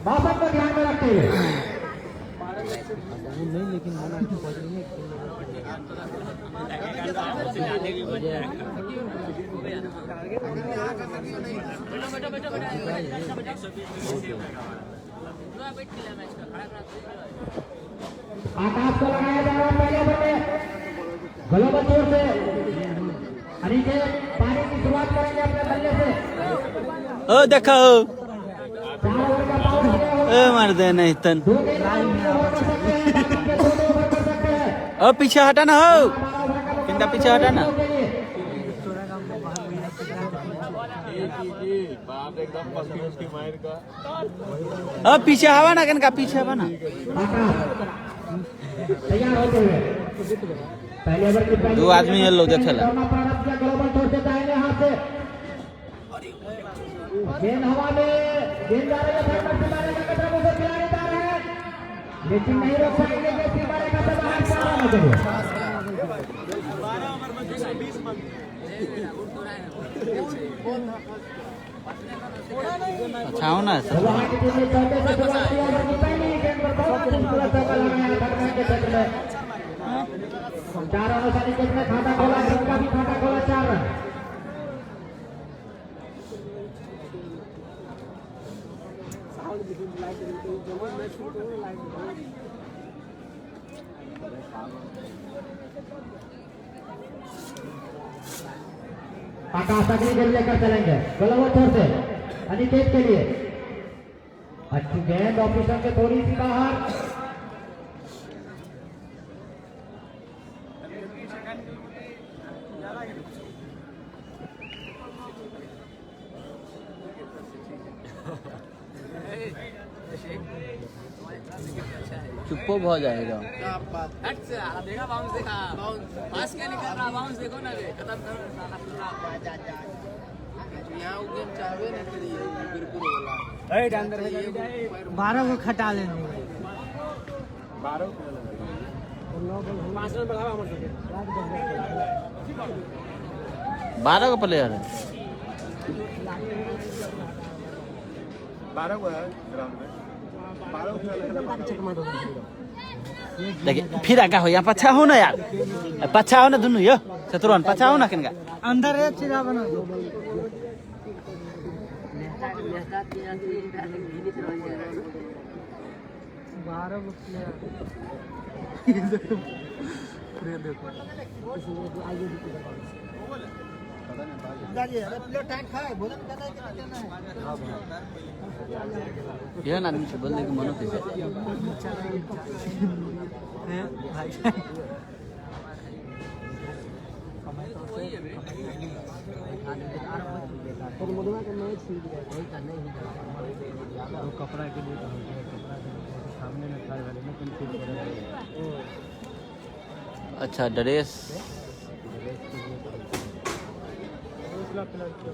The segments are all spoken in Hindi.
मौसम को ध्यान में रखते हुए नहीं, लेकिन आकाश को लगाया जा रहा है पहले बल्ले ग्लोबल छोर से अनिकेत पारी की शुरुआत करेंगे अपने बल्ले से। ओ देखो 4 ओवर का पावर आ गया ए मार दे नहीं तन 2 गेंद ओवर कर सकते हैं, बाकी के 2 ओवर कर सकते हैं। ओ पीछे हटा ना हो किंदा पीछे हटा ना अब पीछे हवा ना किनका पीछे हवा ना तैयार होते हुए पहले ओवर की पहली 2 आदमी है लो देखेला प्रारंभ किया ग्लोबल छोर से दाहिने हाथ से गेंद हवा में गेंद जा रही है सितारे का कतरा को खिलाड़ी जा रहे हैं लेकिन नहीं रोक पाएंगे कि सितारे का बाहर जा रहा है। 12 ओवर में 20 मन अच्छा हो ना सर वहां की टीम ने चौथे से शुरुआत की ओवर की पहली गेंद पर बहुत खूबसूरत चौका लगाया धरना के क्षेत्र में 4 रनों से विकेट में खाता खोला जिसका भी खाता खोला 4 रन। आकाश अगली गेंद लेकर चलेंगे ग्लोबल छोर से अनिकेत के लिए अच्छी गेंद ऑफिसर के थोड़ी सी बाहर चुप्पो हो जाएगा देखा बाउंस देखा पास क्या नहीं कर रहा बाउंस देखो ना रे खत्म कर यहाँ गेम चाहवे ना करिए बिल्कुल बोला ए अंदर में 12 को खटा लेने 12 5 रन बढ़ावा हमर सबके 12 का प्लेयर है 12 को है ग्राउंड में 12 देखिए फिर आगा हो यहाँ पछा हो ना यार पछा हो ना दोनों यो शत्रुन पछा हो ना किनका अंदर एक चिरा बना दो 12 को प्लेयर देखो यह ना आदमी से बोलने की मन होती कपड़ा के लिए सामने में खड़े अच्छा ड्रेस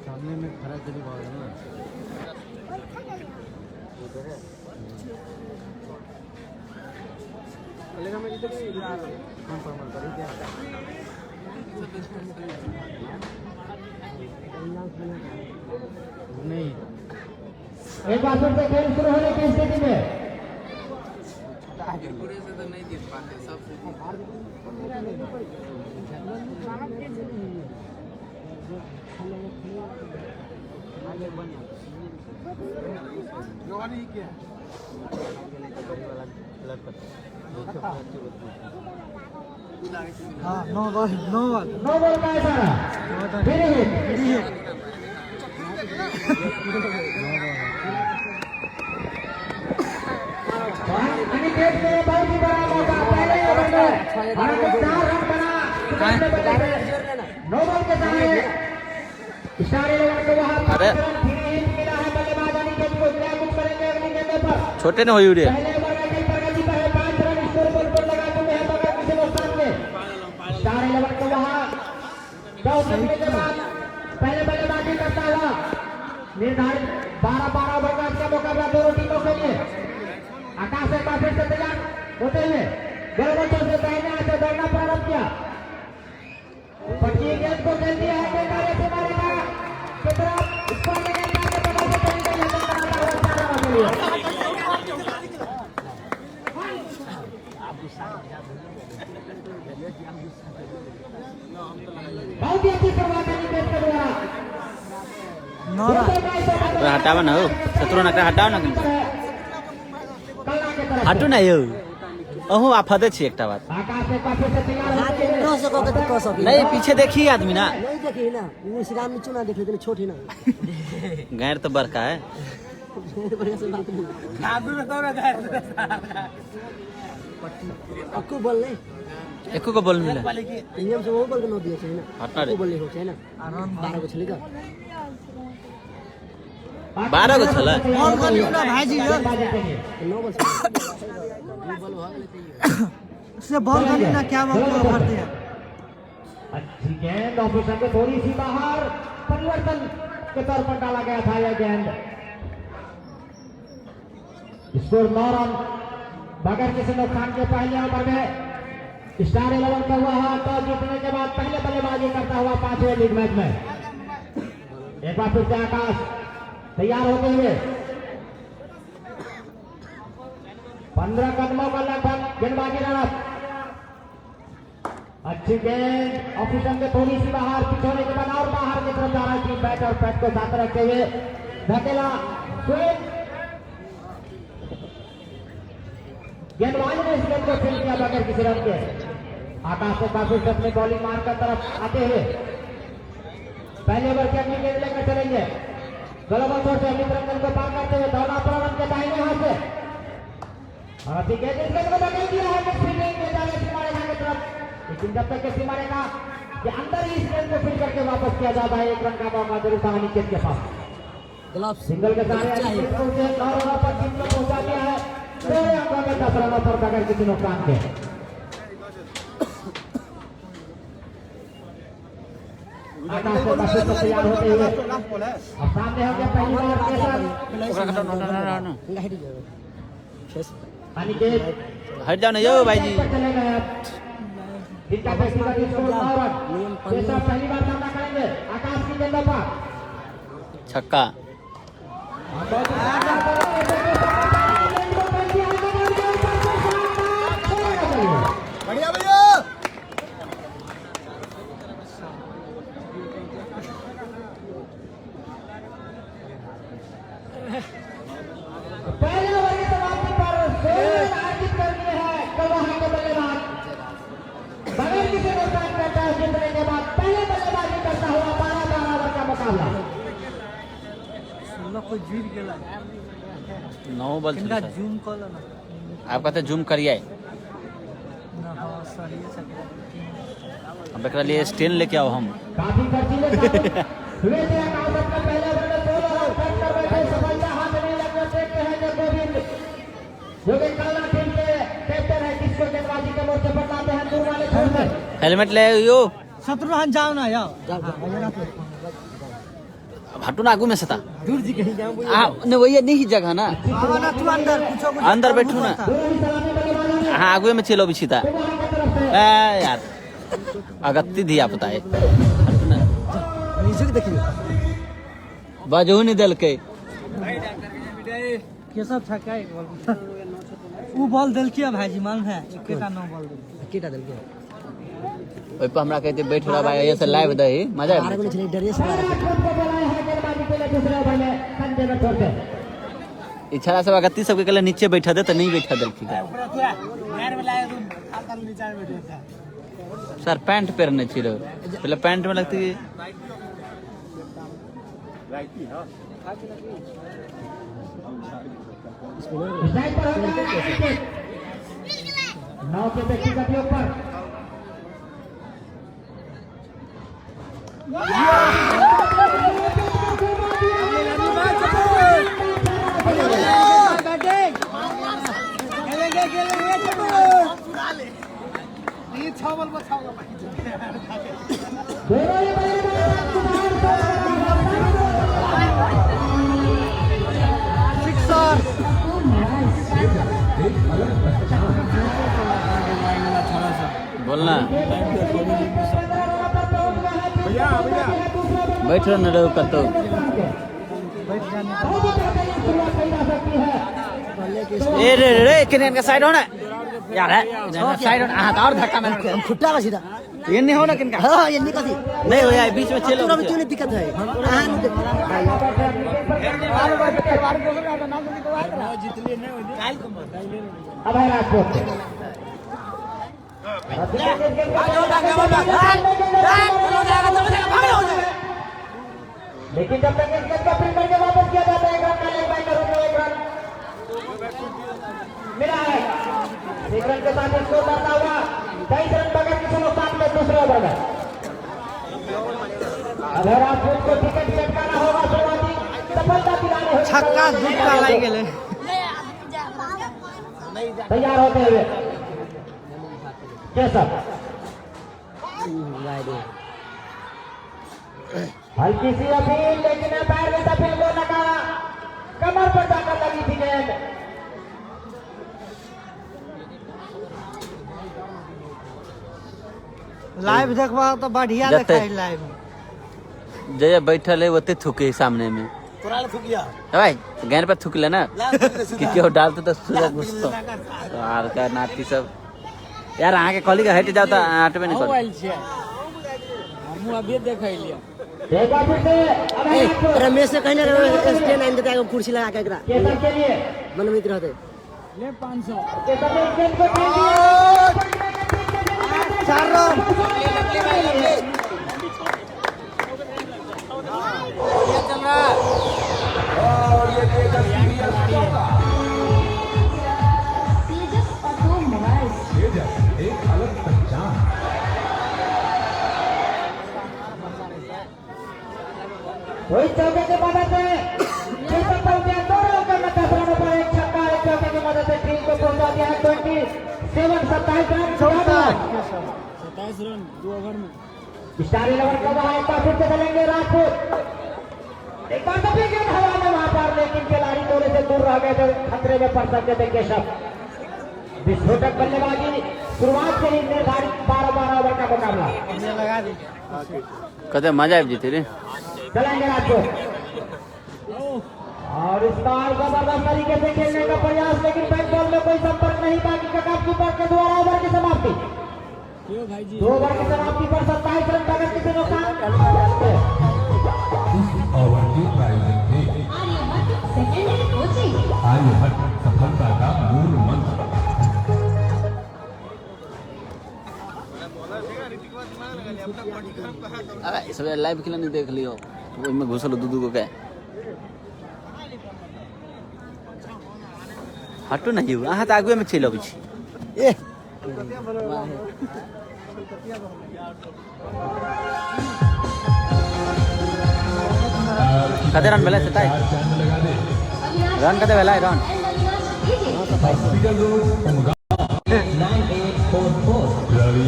सामने में खड़ा चली बात है ना नहीं एक बार फिर से खेल शुरू होने की स्थिति में पूरे से तो नहीं जीत पाते सबसे हाँ 9 बॉल का इशारा फिर हिट अनिकेत ने बहुत ही बड़ा मौका पहले ओवर में भारत को 4 रन बना 9 बॉल के सामने स्टार 11 को वहां अरे मिला है बल्लेबाज अनिकेत को क्या कुछ करेंगे अगली गेंद पर छोटे ने हुई रे पहले ओवर में टीम प्रगति पर है 5 रन स्कोर बोर्ड पर लगा चुके हैं बगल किसी नुकसान में स्टार 11 को वहां 10 मिनट के बाद पहले बल्लेबाजी करता हुआ निर्धारित 12 ओवर का अच्छा मुकाबला दोनों टीमों के लिए आकाश एक बार फिर से तैयार होते हुए ग्लोबल छोर से दाहिने हाथ से दौड़ना प्रारंभ किया पट्टी गेंद को खेल दिया है गेंद आगे से मारेगा की तरफ ऊपर में गेंद आगे बढ़ा से कहीं कहीं अंदर बनाता हुआ 4 रन के लिए तो हटावा ना हो शत्रुघ्न का हटाओ ना किनको हटू ना यो अहो आप हदे छी एकटा बात आकाश से काफी से तैयार नहीं पीछे देखिए आदमी ना नहीं देखिए ना वो श्री राम नीचू ना देख लेते छोटी ना गैर तो बड़का है बढ़िया से बात नहीं अक्कू बोल ले एको को बोल मिला नियम से वो बोल के नो दिए छै ना हटना रे बोल ले हो छै ना 12 को छली का 12 को छला और कर लियो ना भाईजी यो 9 बोल से बॉल कर ना क्या बात मारते हैं अच्छी गेंद ऑफिसर के थोड़ी सी बाहर परिवर्तन के तौर पर डाला गया था यह गेंद स्कोर 9 रन बगैर किसी नुकसान के पहले ओवर में स्टार 11 का हुआ है टॉस जीतने के बाद पहले बल्लेबाजी करता हुआ 5वें लीग मैच में एक बार फिर से आकाश तैयार होते हुए 15 कदमों का लगभग गेंदबाजी रन अच्छी गेंद ऑफिसर के थोड़ी सी बाहर पिछोने के बाद और बाहर की तरफ जा रहा है बैट और पैट को साथ रखते हुए धकेला स्विंग गेंदबाज ने इस गेंद को खेल दिया बगैर किसी रन के आकाश से काफी अपनी बॉलिंग मारकर तरफ आते हुए पहले ओवर की अगली गेंद लेकर चलेंगे गलत छोर से अमित रंजन को पार करते हुए दौड़ा रन के दाहिने हाथ से और अभी गेंद इस गेंद को बदल दिया है कि फील्डिंग में जाने सीमारेखा की तरफ लेकिन जब तक के सीमारेखा के अंदर ही इस गेंद को फील्ड करके वापस किया जाता है 1 रन का मौका जरूर था अनिकेत के पास सिंगल के साथ अनिकेत को 9 रनों पर टीम को पहुंचा दिया है 10 रनों पर बगैर किसी नुकसान के आकाश से काफी तैयार होते हुए अब सामने होंगे पहली बार अनिकेत हट जाओ ना यो भाई जी चले गए अब इनका व्यक्तिगत स्कोर 9 रन जैसा पहली बार सामना करेंगे आकाश की गेंदों पर छक्का बढ़िया भैया पहले ओवर की समाप्ति पर सोहेल अर्जित कर दिए हैं कलवाहा के बल्लेबाज बगैर किसी नुकसान का टॉस जीतने के बाद पहले बल्लेबाजी करता हुआ 12 ओवर का मुकाबला कोई जीत गेला 9 बॉल इनका जूम कर लो ना आप कहते जूम करिए ना हां सही है अब एकरा लिए स्टैंड लेके आओ हम काफी खर्चीले हुए थे आकाश अपने पहले ओवर में 2 रन कट कर बैठे सफलता हाथ नहीं लगने देखते हैं जब गोविंद जो कि कलना टीम के कैप्टन है किसको गेंदबाजी के मोर्चे पर लाते हैं दूर वाले छोर में हेलमेट ले यो शत्रुघ्न जाओ ना यार अब हटू ना आगू में सता दूर जी कहीं जाऊं ने वही नहीं जगह ना हां ना तू अंदर कुछ अंदर बैठू ना हाँ आगू में चलो बिछिता ए यार अगत्ती दिया पता है म्यूजिक देखिए बाजू नहीं दल के के सब छक्का एक बॉल वो बॉल दिल किया भाईजी मान है एकेटा 9 बॉल एकेटा दिल के ओइ पर हमरा कहते बैठ रहा भाई ऐसे लाइव दही मजा बारह को चले ड्रेस इच्छा सब अगत्ती सबके कल नीचे बैठा दे तो नहीं बैठा दल की सर पैंट पहनने छिलो पहले पैंट में लगती है नौ के व्यक्तिगत ऊपर बोलना बैठ रहो न रहो कतो ए रे रे किने का साइड होना यार है साइड होना हां और धक्का मार खुट्टा का सीधा ये नहीं हो ना किनका हाँ ये नहीं कथी नहीं हो यार बीच में चलो चलो क्यों नहीं दिक्कत है अब है राजपूत लेकिन जब तक इस गेंद को फिर करके वापस किया जाता है, एक रन का लेग बाय का रूप में एक रन मिला है। एक रन के साथ स्कोर बढ़ता हुआ 23 रन बगैर किसी नुकसान में दूसरे ओवर में। अगर राजपूत को विकेट चटकाना होगा शुरुआती सफलता दिलाने होगी। छक्का दुक्का लाई गेले तैयार होते हुए केशव हल्की सी अपील, लेकिन पैर में अपील को नकारा, कमर पर जाकर लगी थी गेंद। लाइव देखवा तो बढ़िया जते- देखा है लाइव जय बैठल है ओते थूके सामने में भाई गेंद पर थूक लेना कि क्यों डालते तो सूरज घुसतो यार का नाती सब यार आगे कॉली का हट जाओ तो आट में नहीं कर हम अभी देख लिया देखा फिर से अब है राजपूत। रमेश से कहने स्टैंड आइन देता है कुर्सी लगा के एकरा केशव के लिए मन मित्र रहते ले 500 केशव ने इस गेंद को खेल दिया। 4 रन ये चल रहा वही चौके की मदद से टीम को पहुंचे 2 रन करना 10 रनों पर एक छक्का, एक चौके की मदद से टीम को पहुंचा दिया है 27 रन 27 रन 2 ओवर में। स्टार 11 का वहां एक बार फिर से चलेंगे राजपूत। एक बार तो भी गेंद हवा में वहां पर, लेकिन खिलाड़ी थोड़े से दूर रह गए थे, खतरे में पड़ सकते थे केशव। विस्फोटक बल्लेबाजी शुरुआत से ही निर्धारित 12 ओवर का मुकाबला। लगा दी कहते मजा आ जीते रे चलेंगे राजपूत और इस बार जबरदस्त तरीके से खेलने का प्रयास, लेकिन बैक बॉल में कोई संपर्क नहीं। बाकी का कीपर के द्वारा ओवर की समाप्ति। क्यों भाई जी 2 ओवर की समाप्ति पर 27 रन बगैर किसी नुकसान। ओवर की प्रायोजक थे आर्यभट्ट, सफलता का मूल मंत्र। अरे सब लाइव खेला नहीं देख लियो वो में घुसल दूध को क्या हटो नहीं हुआ हाथ आगे में चलो पीछे ए कते रन बेला से रन कते बेला रन हॉस्पिटल रोड रवि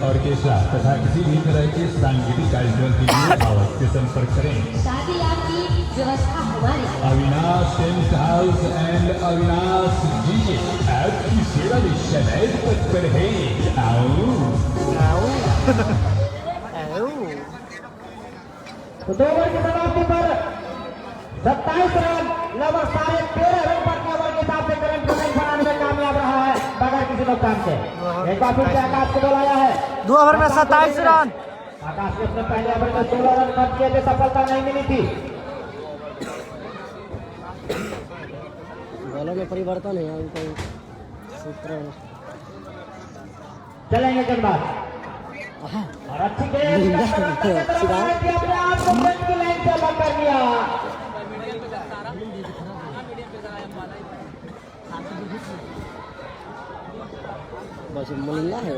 ऑर्केस्ट्रा तथा किसी भी तरह के सांगीतिक कार्यक्रम के लिए अवश्य संपर्क करें। शादी आपकी व्यवस्था हमारी Avinash tent house and Avinash DJ आपकी सेवा में सदैव तत्पर है। आओ तो 2 ओवर की समाप्ति पर 27 रन लगभग 13.5 रन पर ओवर के हिसाब से करंट रन बनाने में कामयाब रहा है बगैर किसी नुकसान से। एक बार फिर से आकाश को बुलाया है। 2 ओवर में 27 रन आकाश ने अपने पहले ओवर में 16 रन खर्च किए थे, सफलता नहीं मिली थी। बॉलों में परिवर्तन है उनको सूत्र चलेंगे गेंदबाज और अच्छी गेंद अपने आप को फ्रंट की लाइन से अलग कर दिया। बस मलिंगा है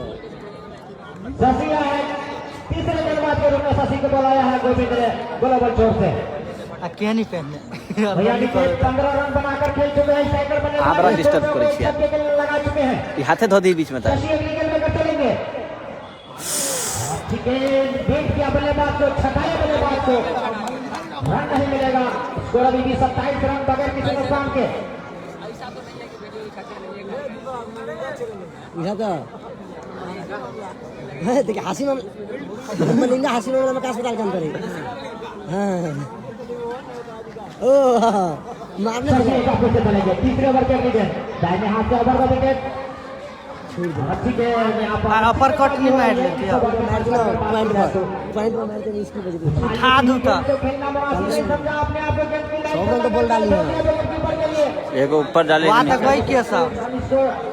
शशिया है तीसरे गेंदबाज के रूप में शशि को बुलाया है गोविंद ने ग्लोबल छोर से। क्या नहीं पहनने भैया निकेत 15 रन बनाकर खेल चुके हैं। साइकिल बने आप बड़ा डिस्टर्ब करें छिया। लगा चुके हैं। ये हाथे धो दी बीच में था शशि अगली गेंद में चलेंगे। ठीक है, बेट किया बल्लेबाज को, छटाया बल्लेबाज को, रन नहीं मिलेगा। स्कोर अभी भी 27 रन बगैर किसी नुकसान के। देखिए हंसी मलिंगा हंसी मामला में का अस्पताल काम करे हाँ ओ मारने शशि एक बार फिर से चलेंगे। तीसरे ओवर के अगली गेंद दाहिने हाथ से ओवर का विकेट छोड़ दे अच्छी गेंद यहाँ पर अपर कट नहीं मार लेती अब मार दो पॉइंट पर मार के इसकी वजह से उठा दूँ तो तो खेलना मुनासिब नहीं समझा अपने आप को गेंद की लाइन 100 रन तो बॉल डाली है कीपर के लिए एक ऊपर डाले वहाँ तक वही किया साहब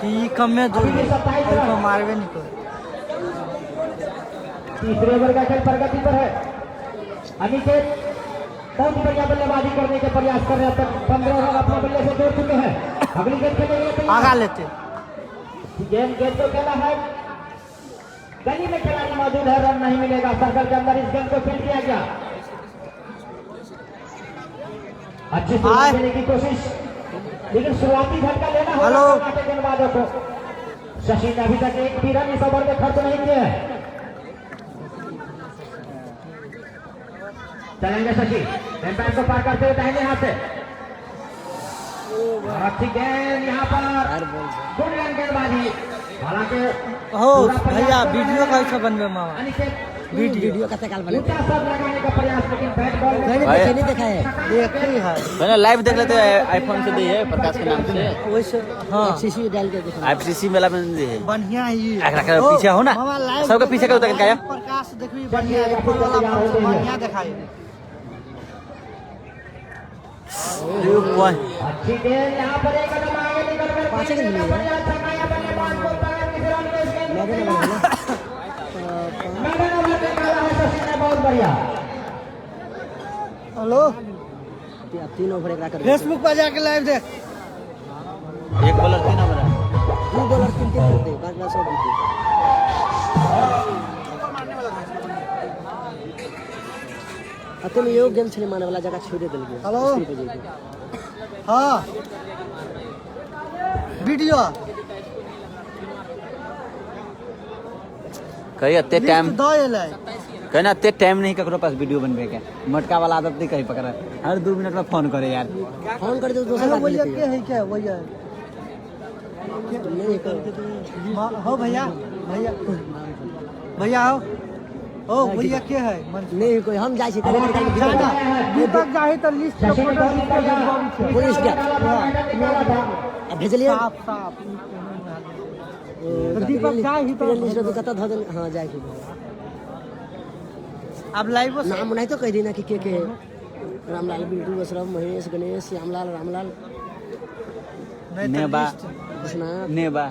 कि कम में दूर को मारवे नहीं कोई तीसरे ओवर का खेल प्रगति पर है। अनिकेत बहुत बढ़िया बल्लेबाजी करने के प्रयास कर रहे हैं। 15 रन अपने बल्ले से जोड़ चुके हैं। अगली गेंद खेलेंगे तो आगा लेते गेंद को खेला है, गली में खिलाड़ी मौजूद है, रन नहीं मिलेगा। सर्कल के अंदर इस गेंद को फील्ड किया गया। अच्छी शुरुआत देने की कोशिश, लेकिन शुरुआती झटका लेना होगा गेंदबाजों को। शशि ने अभी तक एक भी रन इस ओवर में खर्च नहीं किए हैं। चलेंगे शशि, एम्पायर को पार करते हुए दाहिने हाथ से। अच्छी गेंद यहाँ पर गुड रन गेंदबाजी। हालांकि हो भैया वीडियो कैसे बनवे मामा अनिकेत वीडियो का तकाल बना ऊंचा शॉट लगाने का प्रयास, लेकिन बैट बॉल में नहीं देखा है देखी है मैंने लाइव देख लेते हैं, आईफोन से दी है प्रकाश के नाम से। वैसे हाँ सीसी डाल के देखा IFCC मेला में दी है। बढ़िया ही पीछे हो ना, सबके पीछे का उतर क्या प्रकाश देखिए बढ़िया ऊपर वाला बढ़िया दिखाई अच्छी गेंद यहाँ पर एक कदम आगे निकल कर पांचें गेंद मिलेगा। बढ़िया छक्का बल्लेबाज को पकड़ किसी रन में इस गेंद लगे को ना मैदान में निकाला है शशि ने, बहुत बढ़िया। हेलो 3 ओवर एक कर फेसबुक पर जाके लाइव देख एक बॉलर 3 ओवर है। 2 बॉलर 3 करते बाकी 100 जीते अतः यो गेम छले माने वाला जगह छोड़ देल गया। हेलो हाँ वीडियो कहीं अत्ते टाइम दे कहना अत्ते टाइम नहीं ककरो पास वीडियो बनबे के, मटका वाला आदत नहीं कहीं पकड़ा, हर 2 मिनट में फोन करे यार। फोन कर दो दोस्त वही के है क्या वही है नहीं कर हो भैया भैया भैया हो ओ भैया के है नहीं कोई हम जाई छी जाना दीपक जाही तो लिस्ट शशि ने बहुत बढ़िया पुलिस क्या निकाला था। अब भेज लिया साफ साफ दीपक जाही तो लिस्ट तो कता ध देन हां जाई छी अब लाइव नाम नहीं तो कह देना कि के रामलाल बिल्टू बसराव महेश गणेश श्यामलाल रामलाल नेबा विश्वनाथ नेबा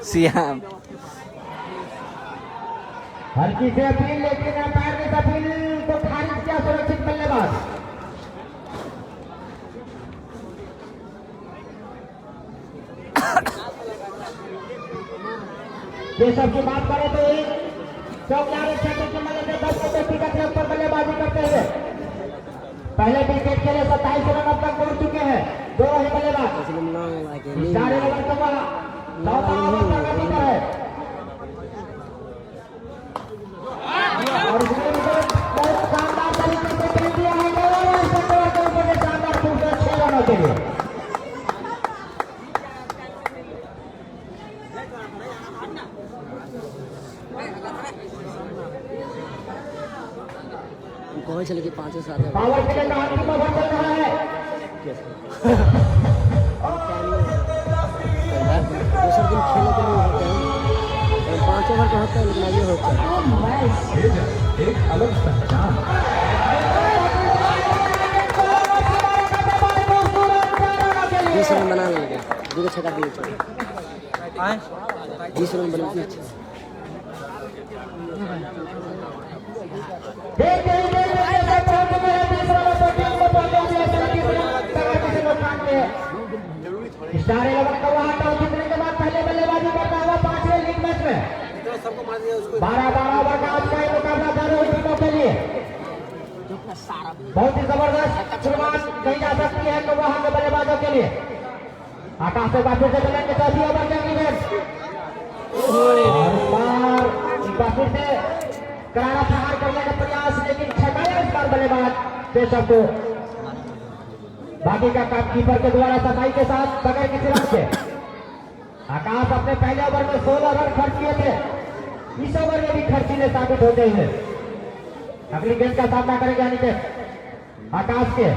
सियाम हल्की से अपील, लेकिन अंपायर ने इस अपील को खारिज किया। सुरक्षित बल्लेबाज ये सब की बात करें तो एक चौकियारे क्षेत्र की मदद से 10 विकेट के ऊपर बल्लेबाजी करते हुए पहले विकेट के लिए 27 रन अब तक पहुंच चुके हैं। 2 ही बल्लेबाज, 4 ओवर का वाला 9 ओवर प्रगति पर है। और बहुत शानदार तरीके से खेल दिया है शानदार खूबसूरत 6 रनों के लिए। कहे चले कि 5 से 7 पावर प्ले का अंतिम ओवर चल रहा है। दूसरे दिन खेलने के लिए होता है 5 ओवर का होता है लेकिन ये होता है एक अलग पहचान। बीस रन बना लेंगे 2 छक्का दिए 20 रन बना दिए। स्टार 11 का वहां टॉस जीतने के बाद पहले बल्लेबाजी करता हुआ 5वें लीग मैच में 12-12 ओवर का आज का ये मुकाबला दोनों टीमों के लिए बहुत ही जबरदस्त शुरुआत कही जा सकती है तो वहां के बल्लेबाजों के लिए। आकाश से बात से चलेंगे 10 ओवर के इवेंट फिर से करारा प्रहार करने का प्रयास, लेकिन छकाया इस बार बल्लेबाज पेशव को। बाकी का काम कीपर के द्वारा सफाई के साथ बगैर किसी रन के। आकाश अपने पहले ओवर में 16 रन खर्च किए थे, इस ओवर में भी खर्चीले साबित होते हैं। अगली गेंद का सामना करेंगे अनिकेत आकाश के।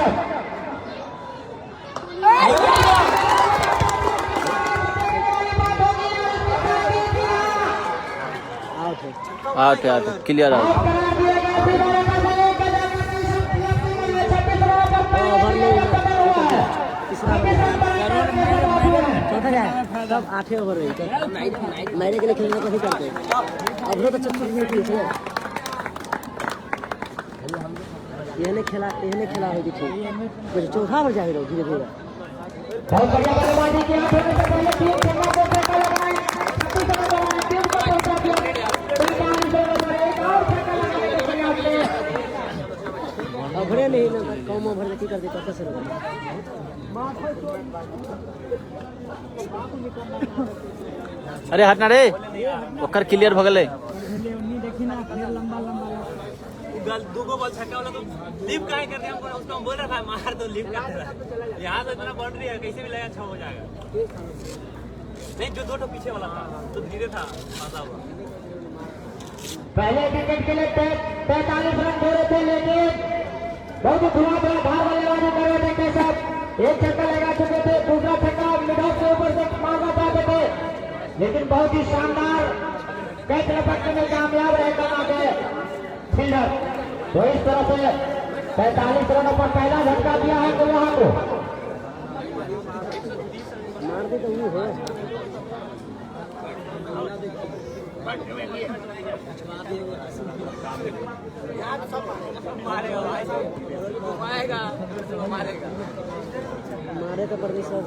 केशव। Out clear out. सब 8 ओवर रही मैंने के लिए खेलने को नहीं करते अब तो 36 ये खेला होगी ठीक कुछ चौथा ओवर जाएगा धीरे धीरे। बहुत बढ़िया बल्लेबाजी की आपने से पहले टीम खेलना को फेंका लगाए 36 रन बनाए टीम को पहुंचा दिया 45 ओवर में एक और फेंका लगाने के प्रयास में ओवरे नहीं ना कम ओवर में की कर देता कैसे अरे हटना रे ओकर क्लियर भ गेलै। दो गो बॉल छक्का वाला तो लिप काहे कर दिया हमको उसको हम बोल रहा था मार दो लिप कर दे यहां तो इतना बाउंड्री है कैसे भी लगा 6 हो जाएगा नहीं जो दो पीछे वाला था तो धीरे था फंसा हुआ। पहले विकेट के लिए 45 रन हो रहे थे लेकिन बहुत धुआंधार धार बल्लेबाजी कर रहे थे केशव। एक छक्का लगा चुके थे दूसरा छक्का मिड ऑफ के ऊपर से मारना चाहते थे लेकिन बहुत ही शानदार कैच लपकने में कामयाब रहे कमा के फील्डर। तो इस तरह से 45 रनों पर पहला झटका दिया है तो वहां को मार दे तो वो है मारे तो पर सब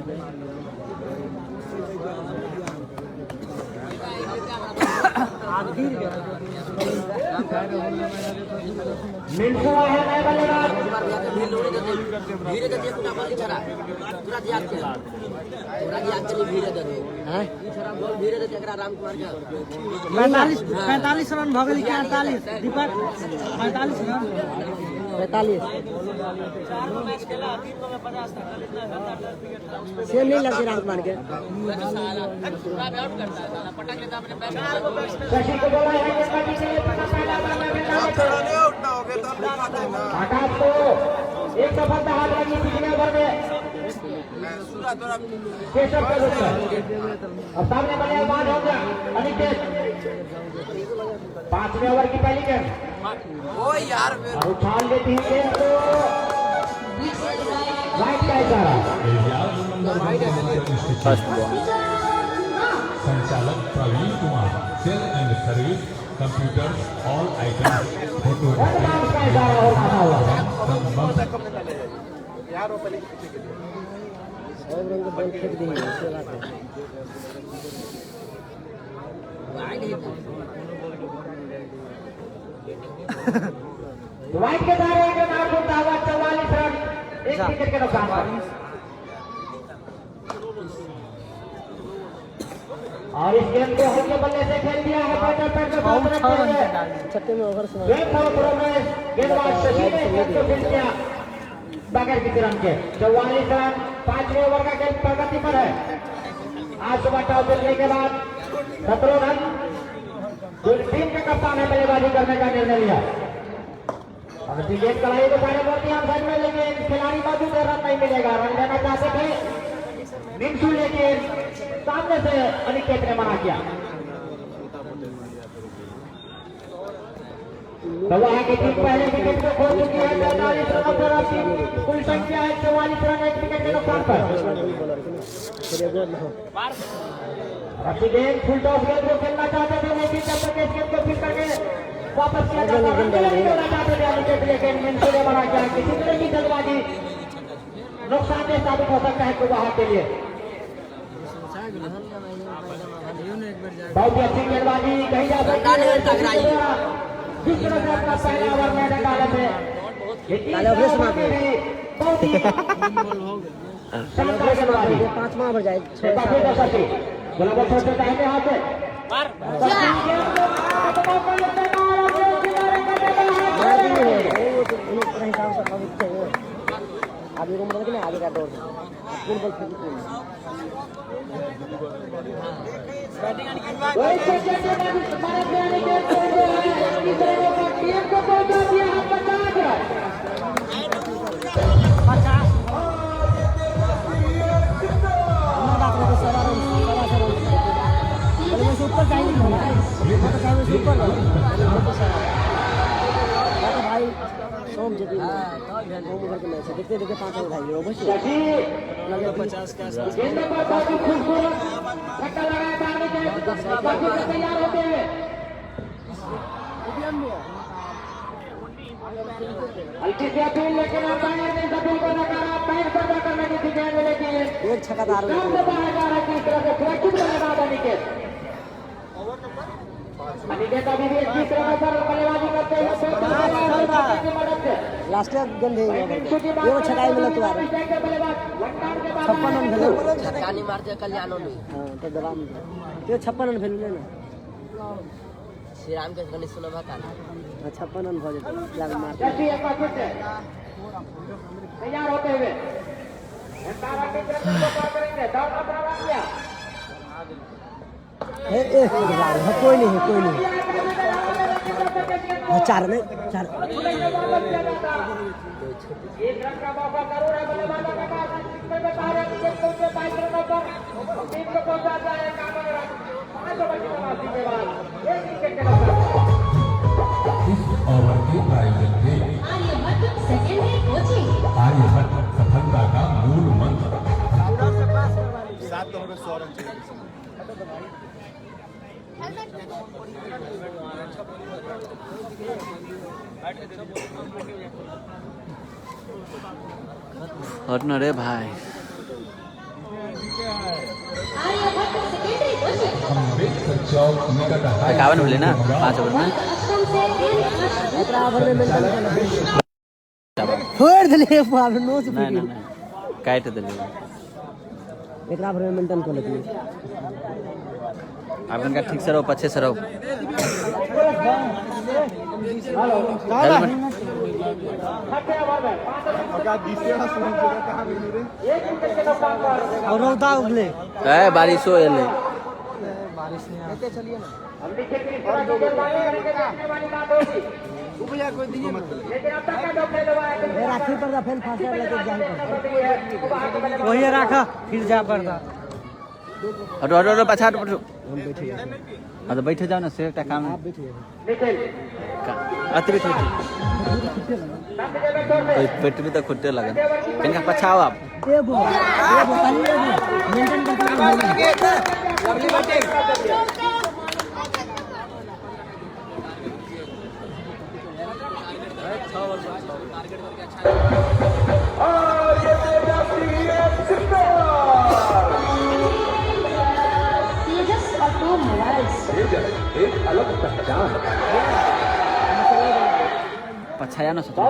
मिंटू है नए बल्लेबाज धीरे धीरे पूरा बॉल छड़ा पूरा याद चला पूरा याद चली धीरे धीरे हां छड़ा बॉल धीरे धीरे एकरा रामकुमार के 45 रन भ गेल 48 दीपक 45 रन 45 मैच खेला 3 को में 50 तक इतना से नहीं लगे रामकुमार के पूरा आउट करता है साला पटक लेता अपने पैर शशि को बोला है कि पार्टी के लिए पहला नहीं उठना हो गया तो आकाश को एक सफलता हाथ लगी पिछले ओवर में केशव का अब सामने बल्लेबाज हो गया अनिकेत 5वें ओवर की पहली गेंद ओ यार उछाल देती है गेंद तो राइट का इशारा। फर्स्ट बॉल संचालक Praveen Kumar sale and service computer all items photo का इशारा और आना हुआ और रंग बॉल फेंक देंगे इसके बाद वाइट के दायरे में नाम होता हुआ 44 रन एक विकेट के नुकसान पर और इस गेंद को हल्के बल्ले से खेल दिया है बैटर पैर के साथ रखते हुए छठे में ओवर से गेंद थ्रो में गेंदबाज शशि ने गेंद को खेल दिया बगैर किसी रन के 44 रन 5वें ओवर का गेंद प्रगति पर है। आज सुबह टॉस जीतने के बाद शत्रुघ्न टीम के कप्तान है बल्लेबाजी करने का निर्णय लिया। अगर गेंद कराई तो सारे बोलती हम साइड में लेकिन खिलाड़ी मौजूद है रन नहीं मिलेगा। रन लेना चाहते थे मिंटू लेकिन सामने से अनिकेत ने मना किया। तो वहां की टीम पहले विकेट को खो चुकी है 45 रनों पर अपनी कुल संख्या है 44 रन एक विकेट के नुकसान पर। रफी गेंद फुल टॉस गेंद को खेलना चाहते थे लेकिन जब तक इस गेंद को फिर करके वापस किया जाता रन नहीं होना चाहते थे अनिकेत लेकिन मिंटू ने मना किया। किसी तरह की जल्दबाजी नुकसानदेह साबित हो सकता है तो वहां के लिए बहुत ही अच्छी गेंदबाजी कही जा सकती है। जिस तरह से अपना पहला ओवर में डाले थे बहुत ही शानदार गेंदबाजी 5वां ओवर जाए गुलाब छोटे दाहिने हाथ से हिसाब से आगे को मतलब आगे का दौड़ फुल बॉल फेंकी से ऊपर भाई सोम जति ओवर के मैच देखते देखते 5 ओवर भाई अवश्य लगभग 50 के आसपास गेंदबाज काफी खूबसूरत छक्का लगाया मारने के बाकी से तैयार होते हैं हल्की सी अपील लेकिन अंपायर ने इस अपील को नकारा पैर पर जाकर नहीं थी गेंद लेकिन एक छक्का दार काम से बाहर जा रहा है किस तरह से सुरक्षित बल्लेबाज अनिकेत अनिकेत अभी भी इस तरह पर बल्लेबाजी करते हुए की मदद से लास्ट गेंद है ये छक्का मिला तो आ रहा 56 रन भेल छक्का नहीं मारते कल्याणों में हां तो दबाम ये 56 रन भेल ना श्री राम के गणेश सुनो बता 56 रन भ जेते लाग मार जैसी एक बार फिर से तैयार होते हुए तारा के तरफ को पार करेंगे दौड़ अपना किया ए कोई नहीं चार में चार एक रन का मौका जरूर है बल्लेबाजों के पास इसमें बता रहे हैं कि को 22 रनों पर टीम को पहुंचाता है कानून रन 5 ओवर की समाप्ति के बाद एक विकेट के नुकसान इस ओवर के आयोजन थे आर्यभट्ट सेकेंडरी कोचिंग आर्यभट्ट सफलता का मूल मंत्र। हटना रे भाई आर्यभट्ट सेकेंडरी कोचिंग अम्बेडकर चौक निकट 51 बोले ना 5 ओवर में अष्टम से एकरा ओवर में मेंटेन छोड़ दले बाप नो से नहीं नहीं काट दे एकरा ओवर में मेंटेन कर लेती आपन का ठीक से रहो पछे से रहो और रोता उगले ए बारिश हो एले हम देखिए कि थोड़ा सा गेंदबाजी करेंगे देखने वाली बात होगी लेकिन अब तक का जो खेल हुआ है ए राखी पर फैन फांसा लेके जाई पर वही रखा फिर जा पड़ता हटो पछा हटो हाँ तो बैठे जाओ ना से एक काम निखिल अति बैठे पेट भी तो खुट्टे लगे इनका पछाओ आप ए बो मेंटेन करके तेजस ऑटोमोबाइल्स एक अलग पहचान। पछाया ना सोचो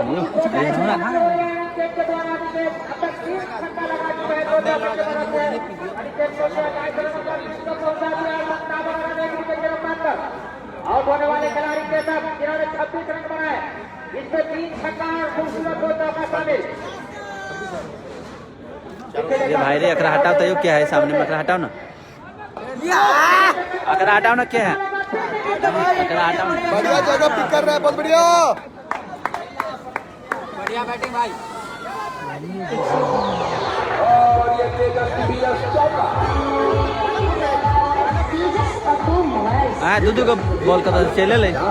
आउट होने वाले खिलाड़ी के साथ जिन्होंने 26 रन बनाए इसमें 3 छक्का और खूबसूरत होता है शामिल ये भाई रे अकरा हटाओ तो ये क्या है सामने में अकरा हटाओ ना अकरा हटाओ ना क्या है अकरा हटाओ ना बढ़िया जगह पिक कर रहा है बहुत बढ़िया बढ़िया बैटिंग भाई तेजस ऑटोमोबाइल्स हाँ दूध को बॉल का तो चले ले 12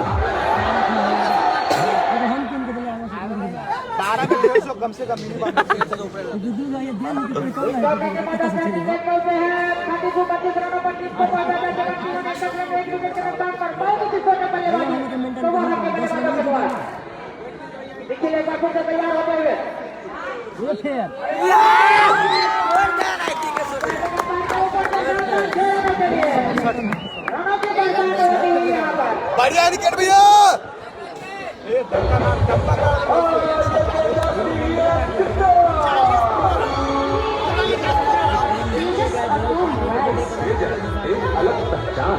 कम से कम तैयार होते हुए बढ़िया विकेट भैया तेजस ऑटोमोबाइल्स अलग पहचान।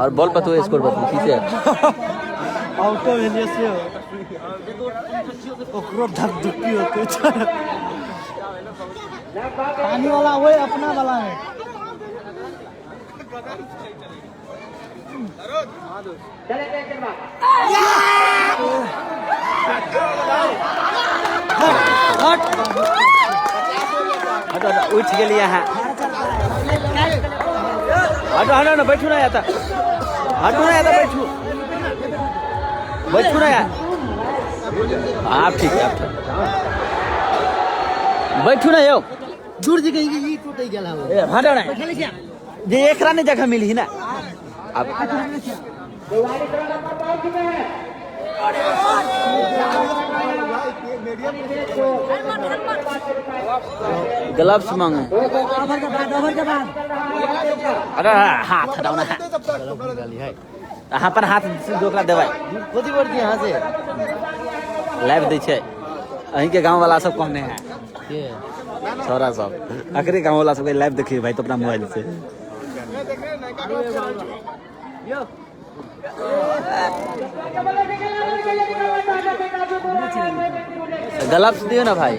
और बॉल पर तो स्कोर बता किसे आउट भेलिए से ओकरो धक धुकी होते पानी वाला वो अपना वाला है चले टेंशन में हट उठ के लिए है हटो हटो ना, बैठू ना आता, हटो ना आता, बैठू बैठू ना यार। आप ठीक है, आप बैठू ना यो, दूर जी कहीं टूट गया हो। हटो ना, ये एक रानी जगह मिली ना अब। ग्लव्स मांगे, अरे हाथ हटाओ ना, अपन हाथ दोकरा देवाई कथी बोल दिए यहाँ से लाइव दै छै। अहीं के गांव वाला सब कहने हैं छोरा सब, अकरे गांव वाला सब लाइव देखिए भाई तो अपना मोबाइल से। ग्लव्स दियो ना भाई।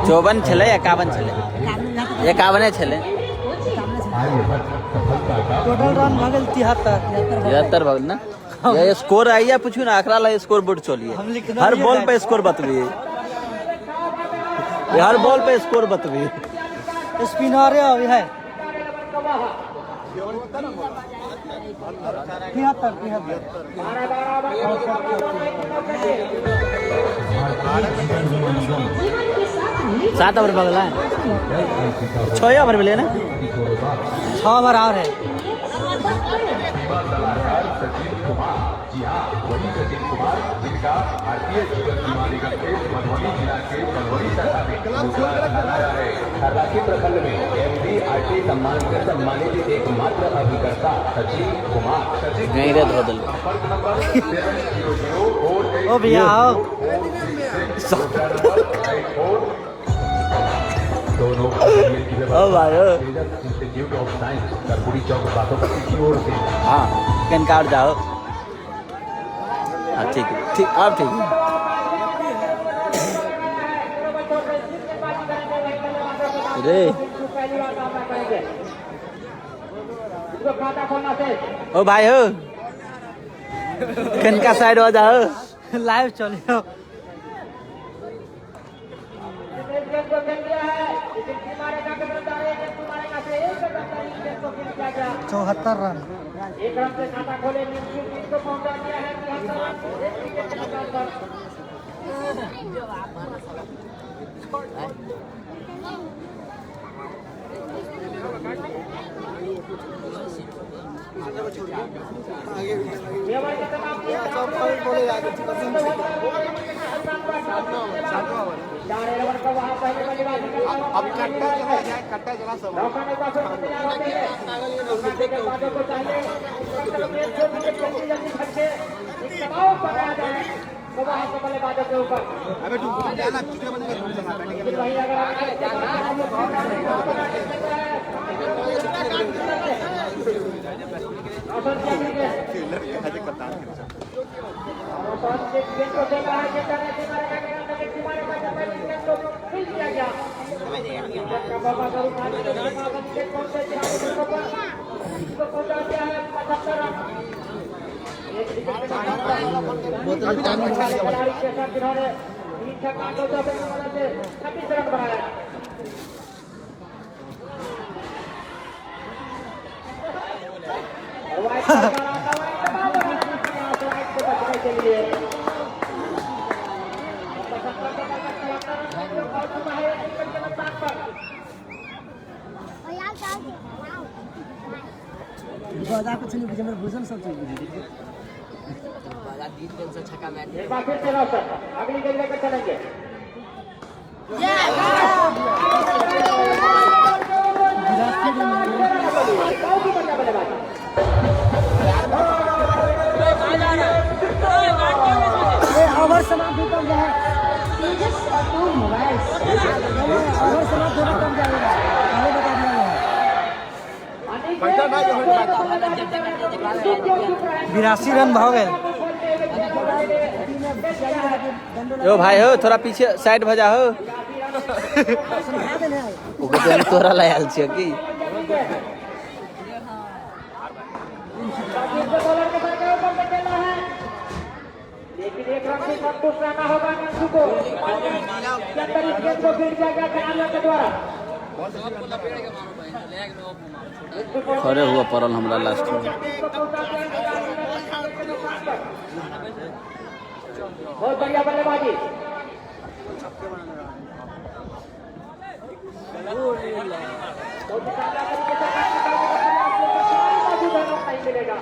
चौवन छले 51 छले, 51 छले। टोटल रन भगल 73 भगल ना। ये स्कोर आई है, पूछू ना आखरा ला स्कोर बोर्ड चलिए, हर बॉल पे स्कोर बतबिए, हर बॉल पे स्कोर बतबिए। स्पिनर है 7 ओवर बगला है, 6 ओवर मिले ना, 6 ओवर और है। जी हाँ, वही सचिन कुमार जिनका भारतीय जीवन बीमा निगम के मधुबनी जिला के कलवरी शाखा में दूसरा घराया है। रांची प्रखंड में MDRT सम्मान से सम्मानित एकमात्र अभिकर्ता सचिन कुमार। गैरे धोदल संपर्क नंबर 70048 ओ भैया आओ। दोनों इंस्टीट्यूट ऑफ साइंस कर्पूरी चौक बातोपट्टी की ओर से। हाँ कैन कार्ड जाओ। हाँ ठीक है, ठीक अब ठीक है। रे ओ भाई हो कैन का साइड हो जाओ, लाइव चलियो। चौहत्तर रन। एक रन से खाता खोले को पहुंचा दिया है। कट्टा जला सब बल्लेबाजों के ऊपर भूषण सब चीज छक्का मैच एक बार फिर से सर अगली गेंद लेकर चलेंगे। ओवर समाप्त होता है। तेजस ऑटो मोबाइल्स ओवर समाप्त होता कम जाएगा, आगे बता दिया है। 82 रन भाग गए। यो भाई हो थोड़ा पीछे साइड भजा हो। ओके तो तोरा लायल छियै की बॉलर के अंकुश रहना होगा नंदू को के अंदर इस गेंद को फीड किया गया खिलाड़ियों के द्वारा। खड़े हुआ पड़ल हमरा लास्ट में। बहुत बढ़िया बल्लेबाजी। नहीं मिलेगा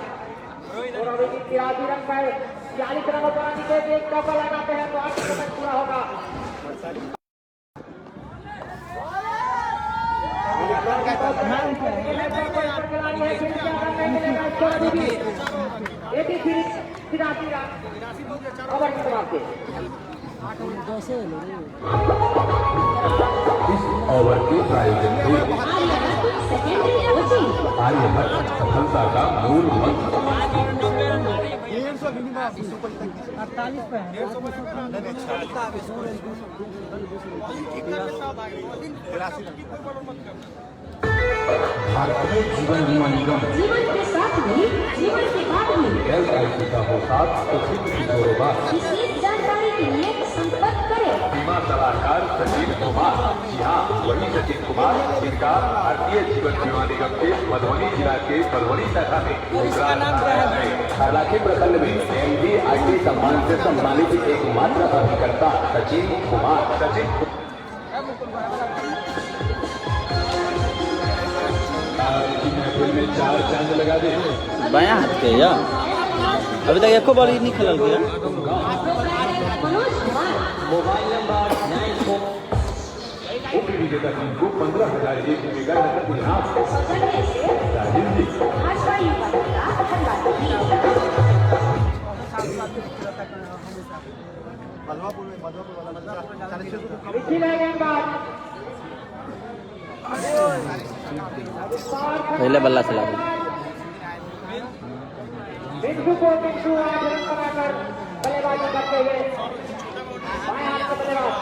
और अभी 83 रन पर 40 रनों पर अनिकेत एक डबल लगाते हैं तो 8 रन पूरा होगा। इस ओवर के प्रायोजन थे आर्यभट्ट सफलता का मूल मंत्र। 48 पे है। भारतीय जीवन बीमा निगम जीवन के साथ भी जीवन के बाद भी LIC का हो साथ तो सिर्फ किशोरों विशेष जानकारी के लिए संपर्क करें। बीमा सलाहकार सचिन कुमार। जी हाँ, वही सचिन कुमार जिनका भारतीय जीवन बीमा निगम के मधुबनी जिला के बलवनी शाखा में हरलाखी प्रखंड में MDIT सम्मान से सम्मानित एकमात्र अभिकर्ता सचिन कुमार। में 4 चांद लगा दे। बायां हाथ के या अभी तक एको बॉल नहीं खेलल गया। मोबाइल नंबर 94 उप विजेता टीम को 15,000 की फिगर नकद इनाम। पहले बल्ला चला गया। बिंदु को बिंदु 8 रन बनाकर बल्लेबाजी करते हुए बाएं हाथ का बल्लेबाज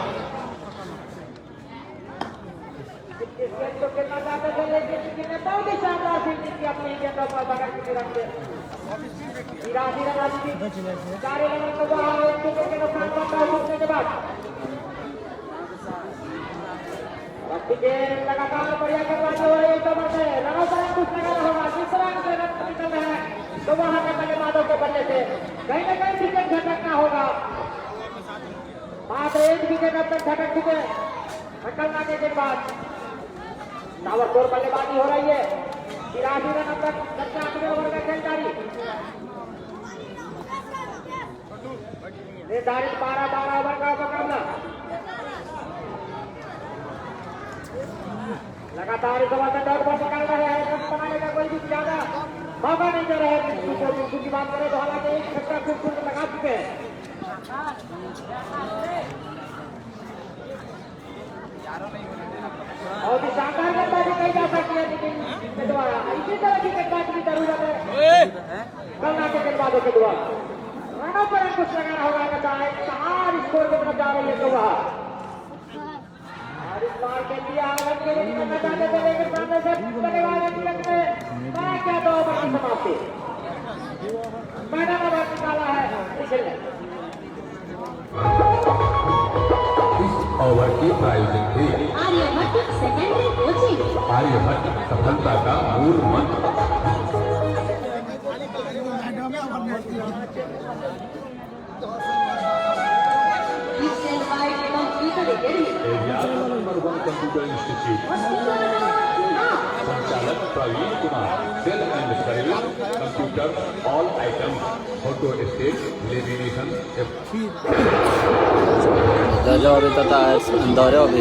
इस गेंद को खेलना चाहते थे लेकिन किसी ने बहुत ही शानदार फील्डिंग की अपनी गेंदों पर बगैर किसी रन के 83 रन अभी 4 रनों को बाहर एक विकेट के नुकसान पर पहुंचने के बाद लगातार बढ़िया गेंदबाजी हो रही है। कमर से रनों पर कुछ लगाना होगा। जिस तरह से रन निकल रहे हैं तो वहां के बल्लेबाजों के बल्ले से कहीं न कहीं विकेट झटकना होगा। मात्र एक विकेट अब तक झटक चुके निकलना के बाद ताबड़तोड़ बल्लेबाजी हो रही है। 83 रन अब तक 85 ओवर का खेल जारी। निर्धारित 12 ओवर का मुकाबला लगातार इस ओवर में डॉट बॉल निकाल रहे हैं। रन बनाने का कोई भी ज्यादा मौका नहीं दे रहे हैं। बिंदु की बात करें तो हालांकि एक छक्का खूब लगा चुके हैं। और भी शानदार गेंदबाजी कही जा सकती है लेकिन इसके द्वारा इसी तरह की गेंदबाजी की जरूरत है कलना के गेंदबाजों के द्वारा। रनों पर कुछ लगाना होगा। चार स्कोर की तरफ जा रही है तो वह इस बार के लिए आगन के लिए निकलना चाहते थे लेकिन सामने से बल्लेबाज निकल में मैं क्या तो ओवर की समाप्ति मैदान में निकाला है। इस ओवर की प्रायोजन थे आर्यभट्ट सेकेंडरी कोचिंग। आर्यभट्ट सफलता का मूल मंत्र। नंबर 1 कंप्यूटर इंस्टीट्यूट संचालक Praveen Kumar. Sale and service computer all items photostat lamination गजब अभी तक दौरे अभी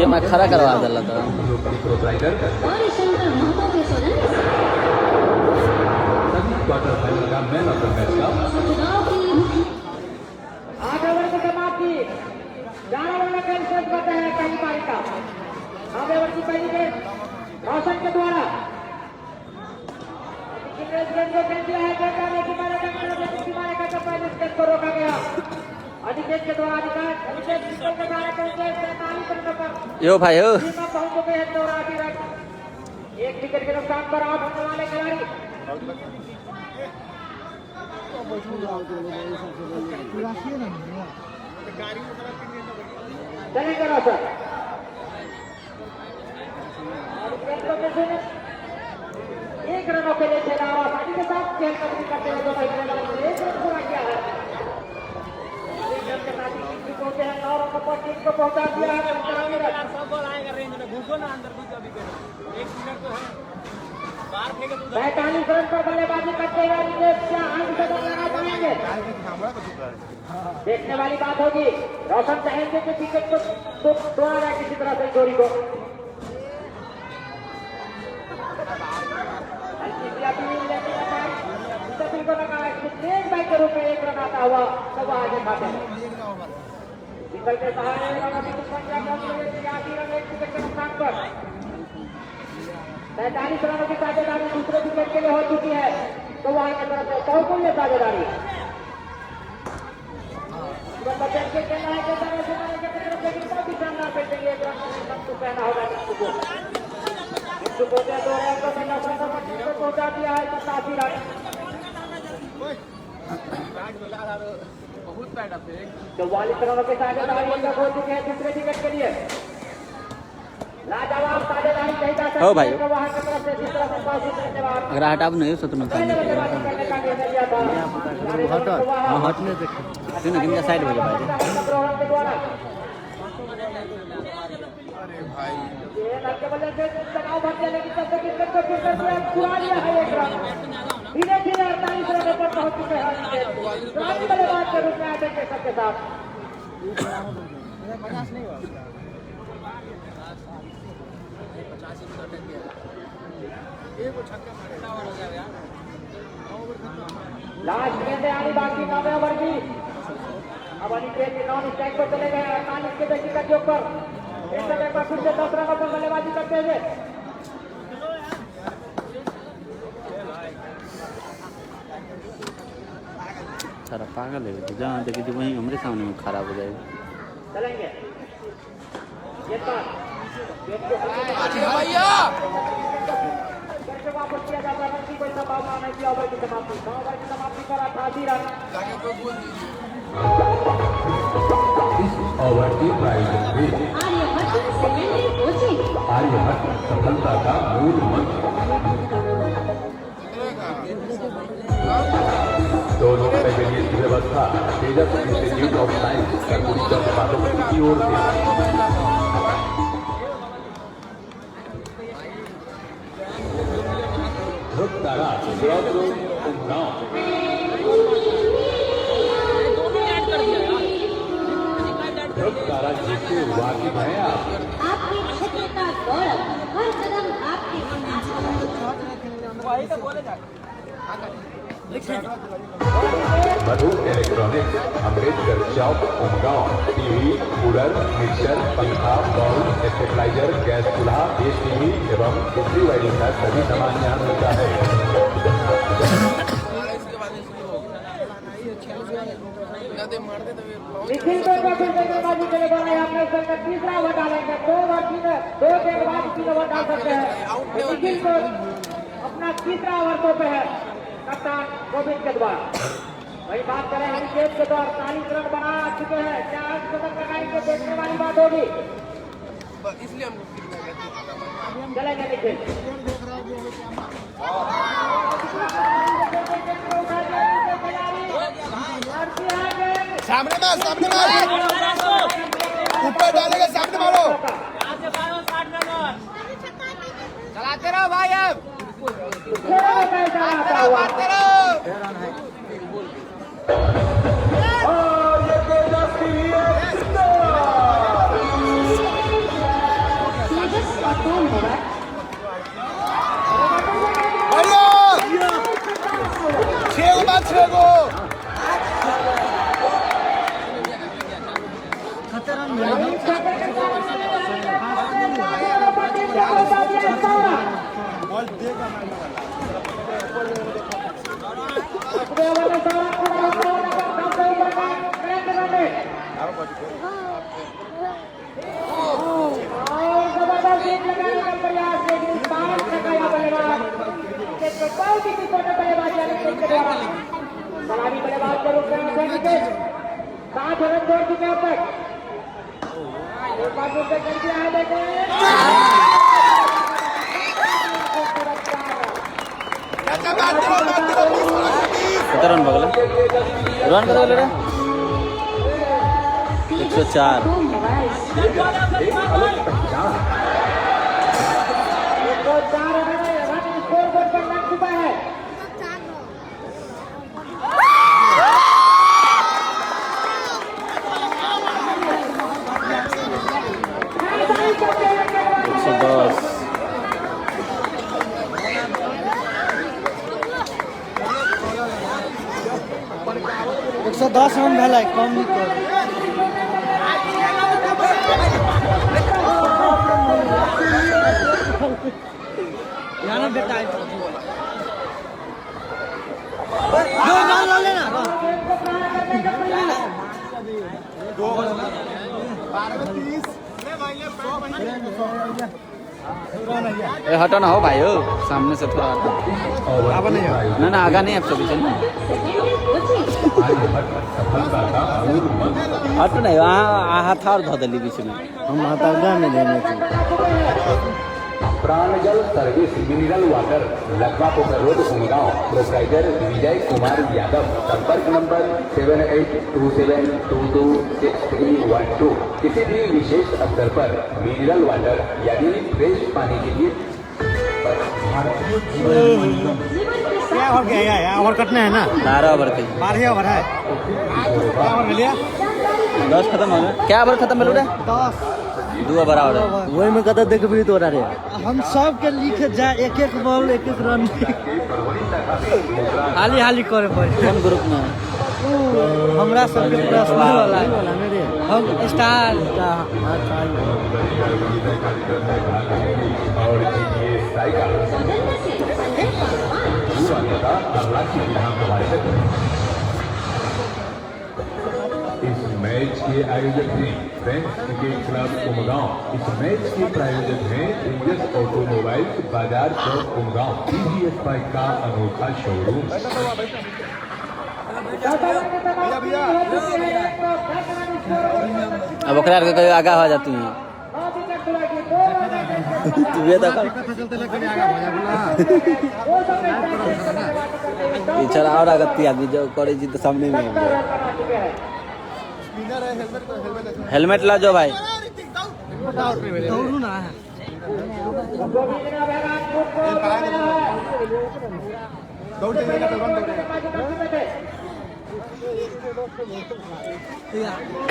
ये मैं खड़ा करवा दिला था। क्वार्टर फाइनल का मैन ऑफ द मैच का 8 ओवर की समाप्ति। 4 ओवर में खेल शेष करते हैं पहली पारी का। 9 ओवर की पहली गेंद रोशन के द्वारा गेंद को खेल दिया है। गेंद आने की मारे का पहले स्टेप को रोका गया। अनिकेत के द्वारा अनिकेत निकल के मारे को 43 रनों पर यो भाई हो पहुंच चुके हैं। 84 रन। एक विकेट के नुकसान पर आउट होने वाले खिलाड़ी चलेंगे रोशन एक रनों के लिए खेला और आसानी के साथ खेल कबड्डी करते हुए दोनों खिलाड़ियों ने एक रन पूरा किया है। एक रन के साथ ही टीम को पहुंचे हैं 9 रनों पर टीम को पहुंचा दिया है 95 रन। सब बॉल आएगा रेंज में, घुसो ना अंदर घुस अभी के 1 मिनट तो है, बाहर फेंके तो 45 रन पर बल्लेबाजी करते हुए विकेट क्या अंक शतक लगा पाएंगे? देखने वाली बात होगी। रोशन चाहेंगे कि विकेट को तोड़ा जाए किसी तरह से जोड़ी को। को लगा तेज बाइक के रूप में एक रन आता हुआ तब आगे खाते हैं। विकल्प के सहारे रन एक विकेट के नुकसान पर 45 रनों की साझेदारी दूसरे विकेट के लिए हो चुकी है। तो वहां की तरफ से बहुमूल्य साझेदारी शानदार पेटेंगे एक रन कहना होगा पहुंचा दिया है 87 रन। बहुत बैड अप है। 44 रनों के साझेदारी हो चुके हैं दूसरे विकेट के लिए। लाजवाब साझेदारी कही जा सकती है वहां की तरफ से दूसरा अगर हटाब नहीं हो तो नुकसान नहीं हटने से साइड हो जाए धीरे धीरे 48 रनों पर पहुंच चुके हैं बल्लेबाज के रूप में आते के सबके साथ। लास्ट गेंद आनी बाकी 9 ओवर की। अब अनिकेत नॉन स्ट्राइक पर चले गए 48 के दशक के ऊपर एक समय पर फिर से 10 रनों पर बल्लेबाजी करते हुए सारा पागल है जहाँ देखे तो वहीं हमारे सामने में खराब हो जाएगा। चलेंगे ये बात भैया वापस किया जाता है। कोई संभावना नहीं थी ओवर की समाप्ति 9 ओवर की समाप्ति पर 88 रन। इस ओवर की प्राइज भी आर्यभट्ट सफलता का मूल मंत्र। दोनों पेवेलियन की व्यवस्था तेजस इंस्टीट्यूट ऑफ साइंस कर्पूरी चौक की ओर से। ध्रुव तारा उमराव ध्रुव तारा जी के वाकिफ हैं आप। आपके क्षेत्र का गौरव हर कदम आपके मधु इलेक्ट्रॉनिक्स अम्बेडकर चौक उमगांव टीवी कूलर मिक्सर पंखा बाउल स्टेबलाइजर गैस चूल्हा एस टीवी एवं दूसरी वायरिंग का सभी सामान यहाँ मिलता है। निखिल को फिर गेंदबाजी के लिए बोला है अपने स्तर का तीसरा ओवर डालेंगे 2 गेंदबाज 3 ओवर डाल सकते हैं। निखिल को अपना तीसरा ओवर को पे है कप्तान गोविंद के द्वारा। वही बात करें अनिकेत के द्वारा 48 रन बना चुके हैं। क्या शतक लगाएंगे देखने वाली बात होगी। इसलिए हम चलेंगे निखिल सामने ऊपर डालेगा सामने मारो। चलाते रहो भाई अब मारते रहो। सलामी बल्लेबाज के रूप में आते विकेट 7 रन जोड़ चुके अब तक। एक बार फिर से कर दिया है देखें। कितना रन बगल रन कर बोले 104 रन स्कोर बोर्ड पर लग चुका है। एक सौ 10 रन भेल कम नहीं कर यहाँ बेटा लेना ए हटो ना हो भाई हो सामने से थोड़ा ना ना आगा नहीं आप सभी चलिए हटो नहीं वहाँ हाथ और धो दिली बीच में हम हाथ आगा में लेने प्राणजल सर्विस मिनरल वाटर लखवा पोखर रोड उमगांव प्रोप्राइटर विजय कुमार यादव संपर्क नंबर 7827226312 किसी भी विशेष अवसर पर मिनरल वाटर यानी फ्रेश पानी के लिए क्या हो गया यार ओवर कटना है ना 12 ओवर के 12 ओवर है 10 खत्म हो गया क्या ओवर खत्म हो रहा 10 2 ओवर और वही में कदा देखबी तोरा रे हम सब के लिखे जा एक एक बॉल एक एक रन हाली हाली करे पड़े कौन ग्रुप में हमरा सब के प्रश्न वाला मेरे हम स्टार और ये साइकिल इस मैच के आयोजक हैं फ्रेंड्स क्रिकेट क्लब उमगांव। इस मैच के प्रायोजक हैं इंजस ऑटोमोबाइल्स बाजार चौक उमगांव TVS बाइक का अनोखा शोरूम। अब ओकरा के कहीं आगा हो जाती है तू ये चला और अगत्ती आदमी जो करे जी तो सामने में हेलमेट ला जो भाई दौड़ू ना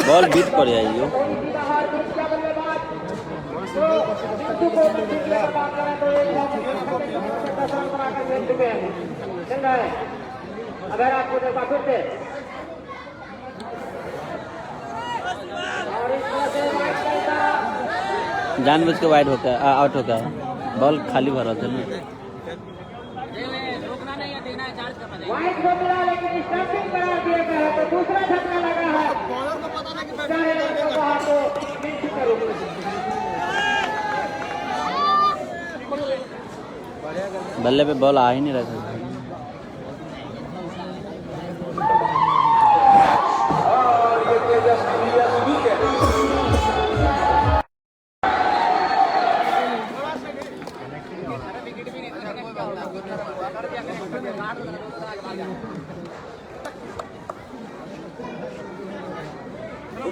बॉल बीट पड़ जाइयो अगर आपको देखा फिर से जानबूझ के वाइड होकर आउट होकर बॉल खाली भरा था ना वाइड को मिला लेकिन स्टंपिंग करार दिया गया है तो दूसरा झटका लगा है बल्ले पे बॉल आ ही नहीं रहा था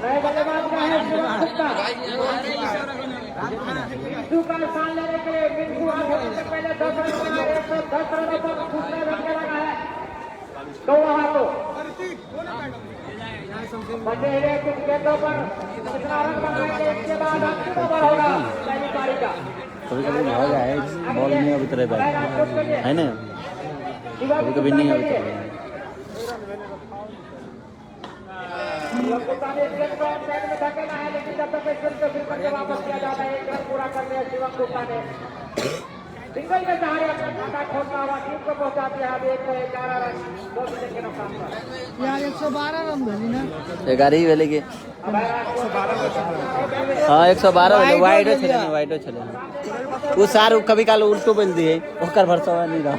नए बल्लेबाज का है मिंटू का स्थान लेने के लिए मिंटू आगे से पहले 10 रन बना 110 रनों पर दूसरे रन लगा है तो वहां तो बचे हुए कुछ गेंदों पर कितना रन बनाएंगे इसके बाद अंतिम ओवर होगा पहली पारी का कभी कभी हो जाए बॉल नहीं अभी तरह है ना कभी कभी नहीं अभी तरह लेकिन जब तक फिर वापस किया जाता है 1 रन पूरा कर लिया शिवम गुप्ता ने सिंगल के सहारे अपना खाता खोलता हुआ टीम को पहुंचा दिया अभी 111 रन 2 विकेट के नुकसान पर यार 112 रन भेली ना 11 ही भेले के हां 112 भेले वाइडो चले ना वाइडो चले वो सार कभी काल उल्टो बोल दिए ओकर भरोसा नहीं रहा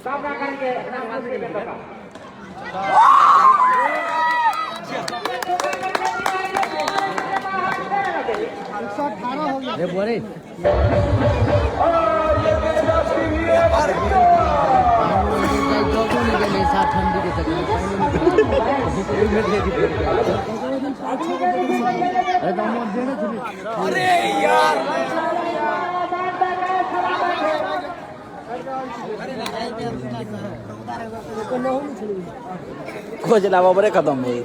सामना करेंगे खोज लावा बड़े खत्म हुई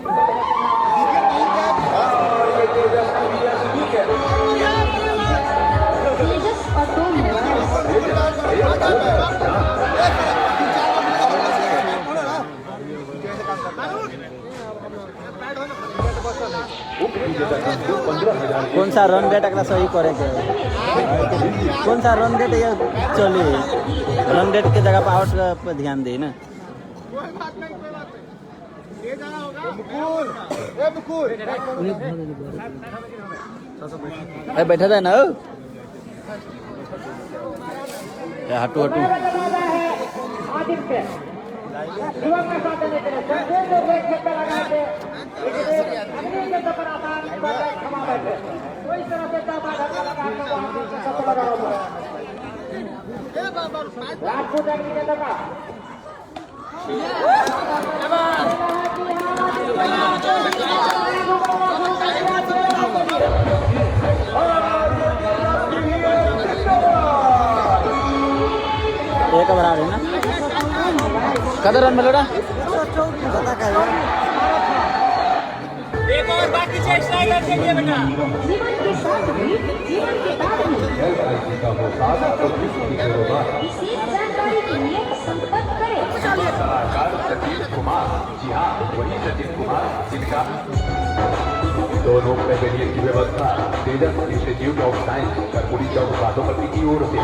कौन सा रन रेट अगला सही करे के कौन सा रन रेट ये चली रन रेट के जगह पर आउट पे ध्यान दे ना बैठा था ना हटू हटू एक बना रही ना कदर रन मिलोड़ा एक और बाकी चेष्टा करके बेटा विशेष जानकारी के लिए संपर्क करें। सतीश कुमार, जी हाँ वही सतीश कुमार जिनका दोनों पेवेलियन की व्यवस्था तेजस इंस्टीट्यूट ऑफ साइंस कर्पूरी चौक बादोपट्टी की ओर से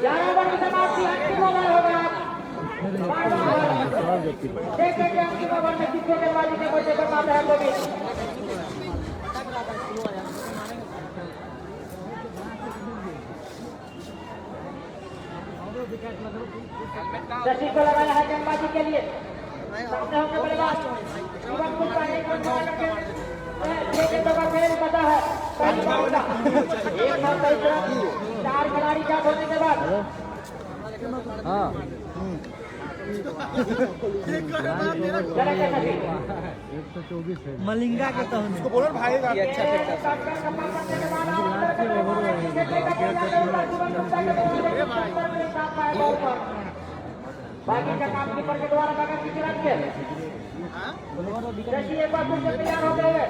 11 ओवर की समाप्ति अंतिम ओवर होगा देखें कि अंतिम ओवर में कितने गेंदबाजी के बच्चे कर पाते हैं गोविंद शशि को लगाया है गेंदबाजी के लिए सामने होने वाले बात युवक को पहले को बचा है पहली बार का एक बार सही तरह 4 खिलाड़ी का होने के बाद मलिंगा के तो उसको बोलो ना भाई बाकी का काम कीपर के द्वारा लगा किसी रन के शशि एक बार फिर से तैयार हो गए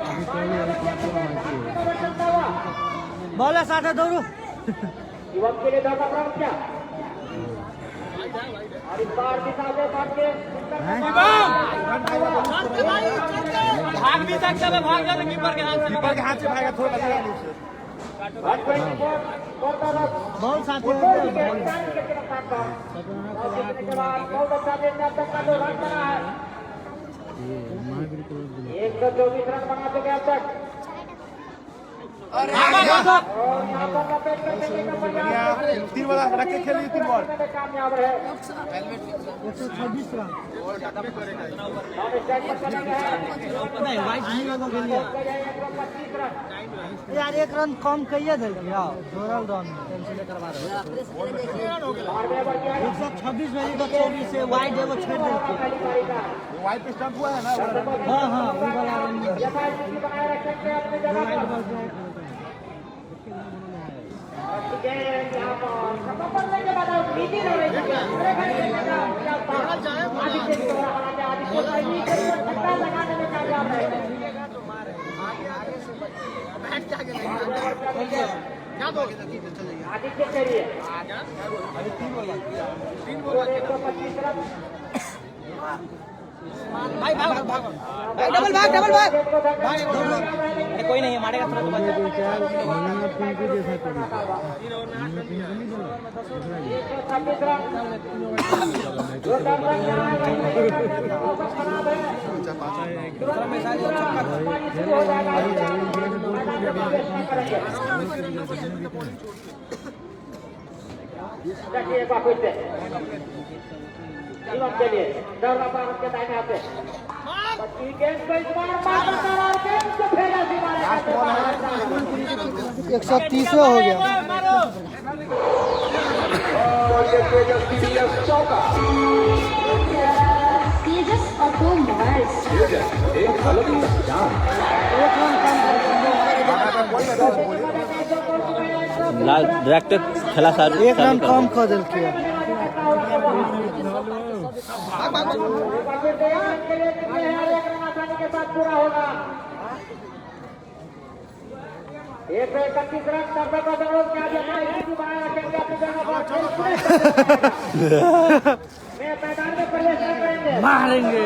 बॉल साथ दौड़ो युवक के लिए दौड़ा प्रमुख क्या और इस बार दिशा से भाग के भाग भी सकता है भाग जाता कीपर के हाथ से भागेगा थोड़ा सा बहुत साथ बहुत अच्छा देखने तक का जो रन बना है 124 रन बना चुके अब तक और यहाँ पर लपेट कर देने का प्रयास 3 वाला रख के खेलिए 3 बॉल कामयाब रहे 126 रन वाइट यार 1 रन कम कहिए दे जोरल रन करवा रहे 126 में 24 से वाइड एगो छेड़ दे वाइट पे स्टंप हुआ है ना हां हां वो वाला रन बनाए रखेंगे अपनी जगह पर यहाँ पर खत्म करने के बाद नीति रहेगी आदित्य करिए भाई भाग भाग भाई डबल भाग कोई नहीं मारेगा तुरंत बच चलिए दौड़ा पार के दाहिने हाथ से गेंद को इस बार मार और गेंद को फेंका सीमा 130 हो गया तेजस ऑटोमोबाइल्स एक अलग ही पहचान। डायरेक्टर खेला सारू एक रन कम कर दिल किया के साथ पूरा होगा 131 रन दर्शकों का अनुरोध किया जाता है मैदान में प्रवेश करेंगे मारेंगे